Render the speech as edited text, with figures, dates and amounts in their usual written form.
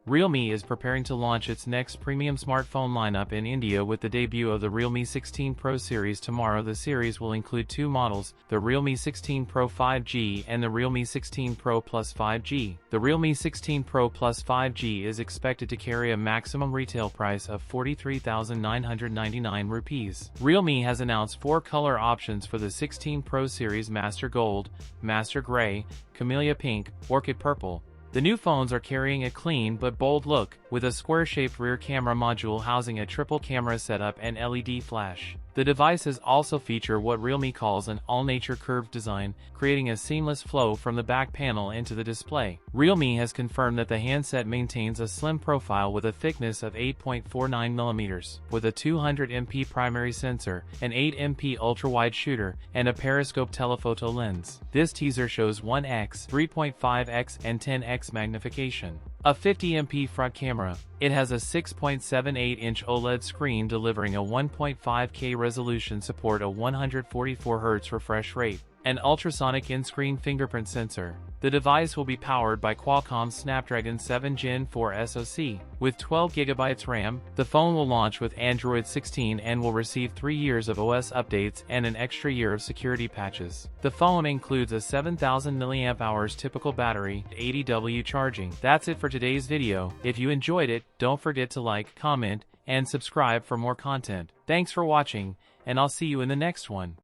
Realme is preparing to launch its next premium smartphone lineup in India with the debut of the Realme 16 Pro series tomorrow. The series will include two models, the Realme 16 Pro 5G and the Realme 16 Pro Plus 5G. The Realme 16 Pro Plus 5G is expected to carry a maximum retail price of 43,999 rupees. Realme has announced 4 color options for the 16 Pro series: Master Gold, Master Gray, Camellia Pink, Orchid Purple. The new phones are carrying a clean but bold look, with a square-shaped rear camera module housing a triple camera setup and LED flash. The devices also feature what Realme calls an all-nature curved design, creating a seamless flow from the back panel into the display. Realme has confirmed that the handset maintains a slim profile with a thickness of 8.49mm, with a 200MP primary sensor, an 8MP ultra-wide shooter, and a periscope telephoto lens. This teaser shows 1x, 3.5x, and 10x magnification. A 50MP front camera. It has a 6.78-inch OLED screen delivering a 1.5K resolution, support a 144Hz refresh rate, an ultrasonic in-screen fingerprint sensor. The device will be powered by Qualcomm's Snapdragon 7 Gen 4 SoC. With 12GB RAM, the phone will launch with Android 16 and will receive 3 years of OS updates and an extra year of security patches. The phone includes a 7000 mAh typical battery, 80W charging. That's it for today's video. If you enjoyed it, don't forget to like, comment, and subscribe for more content. Thanks for watching, and I'll see you in the next one.